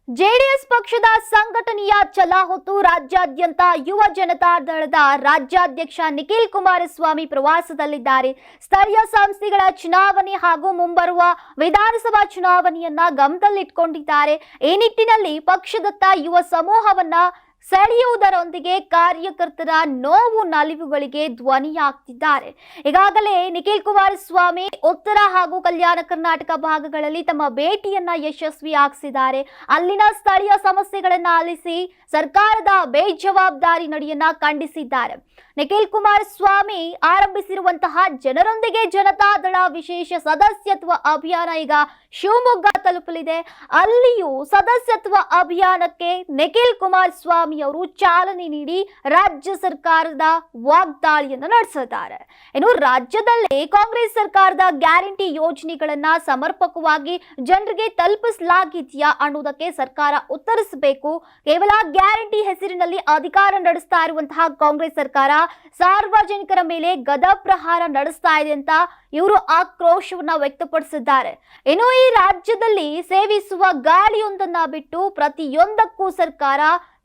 JDS ಪಕ್ಷದ ಸಂಘಟನೆಯ ಛಲ ಹೊತ್ತು ರಾಜ್ಯಾದ್ಯಂತ ಯುವ ಜನತಾ ದಳದ ರಾಜ್ಯಾಧ್ಯಕ್ಷ ನಿಖಿಲ್ ಕುಮಾರಸ್ವಾಮಿ ಪ್ರವಾಸದಲ್ಲಿದ್ದಾರೆ. ಸ್ಥಳೀಯ ಸಂಸ್ಥೆಗಳ ಚುನಾವಣೆ ಹಾಗೂ ಮುಂಬರುವ ವಿಧಾನಸಭಾ ಚುನಾವಣೆಯನ್ನ ಗಮನದಲ್ಲಿಟ್ಟುಕೊಂಡಿದ್ದಾರೆ. ಈ ನಿಟ್ಟಿನಲ್ಲಿ ಪಕ್ಷದತ್ತ ಯುವ ಸಮೂಹವನ್ನ ಸೆಳೆಯುವುದರೊಂದಿಗೆ ಕಾರ್ಯಕರ್ತರ ನೋವು ನಲಿವುಗಳಿಗೆ ಧ್ವನಿಯಾಗ್ತಿದ್ದಾರೆ. ಈಗಾಗಲೇ ನಿಖಿಲ್ ಕುಮಾರಸ್ವಾಮಿ ಉತ್ತರ ಹಾಗೂ ಕಲ್ಯಾಣ ಕರ್ನಾಟಕ ಭಾಗಗಳಲ್ಲಿ ತಮ್ಮ ಭೇಟಿಯನ್ನ ಯಶಸ್ವಿಯಾಗಿಸಿದ್ದಾರೆ. ಅಲ್ಲಿನ ಸ್ಥಳೀಯ ಸಮಸ್ಯೆಗಳನ್ನ ಆಲಿಸಿ ಸರ್ಕಾರದ ಬೇಜವಾಬ್ದಾರಿ ನಡೆಯನ್ನ ಖಂಡಿಸಿದ್ದಾರೆ. ನಿಖಿಲ್ ಕುಮಾರಸ್ವಾಮಿ ಆರಂಭಿಸಿರುವಂತಹ ಜನರೊಂದಿಗೆ ಜನತಾದಳ ವಿಶೇಷ ಸದಸ್ಯತ್ವ ಅಭಿಯಾನ ಈಗ ಶಿವಮೊಗ್ಗ ತಲುಪಲಿದೆ. ಅಲ್ಲಿಯೂ ಸದಸ್ಯತ್ವ ಅಭಿಯಾನಕ್ಕೆ ನಿಖಿಲ್ ಕುಮಾರಸ್ವಾಮಿ ಅವರು ಚಾಲನೆ ನೀಡಿ ರಾಜ್ಯ ಸರ್ಕಾರದ ವಾಗ್ದಾಳಿಯನ್ನು ನಡೆಸಿದ್ದಾರೆ. ಇನ್ನು ರಾಜ್ಯದಲ್ಲಿ ಕಾಂಗ್ರೆಸ್ ಸರ್ಕಾರದ ಗ್ಯಾರಂಟಿ ಯೋಜನೆಗಳನ್ನ ಸಮರ್ಪಕವಾಗಿ ಜನರಿಗೆ ತಲುಪಿಸಲಾಗಿದೆಯಾ ಅನ್ನೋದಕ್ಕೆ ಸರ್ಕಾರ ಉತ್ತರಿಸಬೇಕು. ಕೇವಲ ಗ್ಯಾರಂಟಿ ಹೆಸರಿನಲ್ಲಿ ಅಧಿಕಾರ ನಡೆಸ್ತಾ ಇರುವಂತಹ ಕಾಂಗ್ರೆಸ್ ಸರ್ಕಾರ ಸಾರ್ವಜನಿಕರ ಮೇಲೆ ಗದಾ ಪ್ರಹಾರ ನಡೆಸ್ತಾ ಇದೆ ಅಂತ ಇವರು ಆಕ್ರೋಶವನ್ನ ವ್ಯಕ್ತಪಡಿಸಿದ್ದಾರೆ. ಇನ್ನು ಈ ರಾಜ್ಯದಲ್ಲಿ ಸೇವಿಸುವ ಗಾಳಿಯೊಂದನ್ನ ಬಿಟ್ಟು ಪ್ರತಿಯೊಂದಕ್ಕೂ ಸರ್ಕಾರ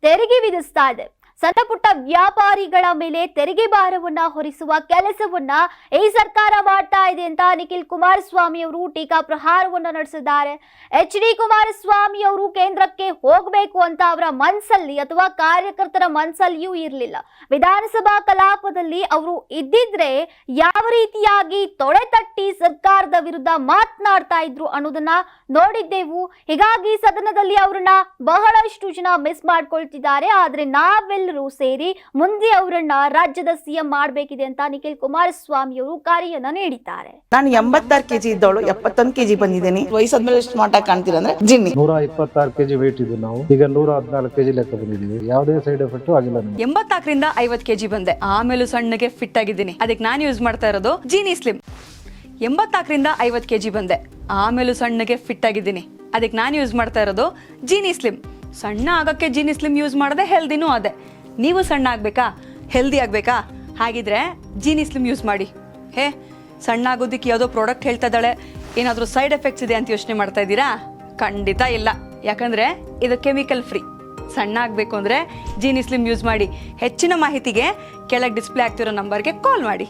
ತೆರಿಗೆ ವಿಧಿಸ್ತಾ ಇದೆ. ಸಣ್ಣ ಪುಟ್ಟ ವ್ಯಾಪಾರಿಗಳ ಮೇಲೆ ತೆರಿಗೆ ಭಾರವನ್ನ ಹೊರಿಸುವ ಕೆಲಸವನ್ನ ಈ ಸರ್ಕಾರ ಮಾಡ್ತಾ ಇದೆ ಅಂತ ನಿಖಿಲ್ ಕುಮಾರಸ್ವಾಮಿ ಅವರು ಟೀಕಾ ಪ್ರಹಾರವನ್ನ ನಡೆಸಿದ್ದಾರೆ. HD ಕುಮಾರಸ್ವಾಮಿ ಅವರು ಕೇಂದ್ರಕ್ಕೆ ಹೋಗಬೇಕು ಅಂತ ಅವರ ಮನಸ್ಸಲ್ಲಿ ಅಥವಾ ಕಾರ್ಯಕರ್ತರ ಮನಸ್ಸಲ್ಲಿಯೂ ಇರಲಿಲ್ಲ. ವಿಧಾನಸಭಾ ಕಲಾಪದಲ್ಲಿ ಅವರು ಇದ್ದಿದ್ರೆ ಯಾವ ರೀತಿಯಾಗಿ ತೊಡೆತಟ್ಟಿ ಸರ್ಕಾರದ ವಿರುದ್ಧ ಮಾತನಾಡ್ತಾ ಇದ್ರು ಅನ್ನೋದನ್ನ ನೋಡಿದ್ದೆವು. ಹೀಗಾಗಿ ಸದನದಲ್ಲಿ ಅವರನ್ನ ಬಹಳಷ್ಟು ಜನ ಮಿಸ್ ಮಾಡ್ಕೊಳ್ತಿದ್ದಾರೆ. ಆದ್ರೆ ನಾವೆಲ್ಲರೂ ಸೇರಿ ಮುಂದೆ ಅವರನ್ನ ರಾಜ್ಯದ ಸಿಎಂ ಮಾಡಬೇಕಿದೆ ಅಂತ ನಿಖಿಲ್ ಕುಮಾರಸ್ವಾಮಿ ಅವರು ಕಾರ್ಯನ ನೀಡಿದ್ದಾರೆ. ನಾನು 86 kg ಇದ್ದವಳು 71 kg ಬಂದಿದ್ದೀನಿ. ವಯಸ್ಸಾದ್ಮೇಲೆ ಸ್ಮಾರ್ಟ್ ಆಗಿ ಕಾಣ್ತೀರಾ ಅಂದ್ರೆ ಜಿನ್ನಿ. 126 kg ವೇಟ್ ಇದೆ. ನಾವು ಈಗ 114 kg ಲೆಕ್ಕ ಬಂದಿದ್ದೀವಿ. ಯಾವುದೇ ಸೈಡ್ ಎಫೆಕ್ಟ್ ಆಗಿಲ್ಲ. 84ರಿಂದ 50 kg ಬಂದೆ. ಆಮೇಲೆ ಸಣ್ಣಗೆ ಫಿಟ್ ಆಗಿದ್ದೀನಿ. ಅದಕ್ಕೆ ನಾನು ಯೂಸ್ ಮಾಡ್ತಾ ಇರೋದು ಜೀನಿ ಸ್ಲಿಮ್. 84ರಿಂದ 50 kg ಬಂದೆ. ಆಮೇಲೆ ಸಣ್ಣಗೆ ಫಿಟ್ ಆಗಿದ್ದೀನಿ. ಅದಕ್ಕೆ ನಾನು ಯೂಸ್ ಮಾಡ್ತಾ ಇರೋದು ಜೀನಿ ಸ್ಲಿಮ್. ಸಣ್ಣ ಆಗಕ್ಕೆ ಜೀನಿ ಸ್ಲಿಮ್ ಯೂಸ್ ಮಾಡದೆ ಹೆಲ್ದಿನೂ ಅದೇ. ನೀವು ಸಣ್ಣ ಆಗ್ಬೇಕಾ, ಹೆಲ್ದಿ ಆಗ್ಬೇಕಾ? ಹಾಗಿದ್ರೆ ಜೀನಿ ಸ್ಲಿಮ್ ಯೂಸ್ ಮಾಡಿ. ಸಣ್ಣ ಆಗೋದಕ್ಕೆ ಯಾವುದೋ ಪ್ರಾಡಕ್ಟ್ ಹೇಳ್ತಾ ಇದ್ದಾಳೆ, ಏನಾದರೂ ಸೈಡ್ ಎಫೆಕ್ಟ್ಸ್ ಇದೆ ಅಂತ ಯೋಚನೆ ಮಾಡ್ತಾ ಇದ್ದೀರಾ? ಖಂಡಿತ ಇಲ್ಲ. ಯಾಕಂದ್ರೆ ಇದು ಕೆಮಿಕಲ್ ಫ್ರೀ. ಸಣ್ಣ ಆಗಬೇಕು ಅಂದರೆ ಜೀನಿ ಸ್ಲಿಮ್ ಯೂಸ್ ಮಾಡಿ. ಹೆಚ್ಚಿನ ಮಾಹಿತಿಗೆ ಕೆಳಗೆ ಡಿಸ್ಪ್ಲೇ ಆಗ್ತಿರೋ ನಂಬರ್ಗೆ ಕಾಲ್ ಮಾಡಿ.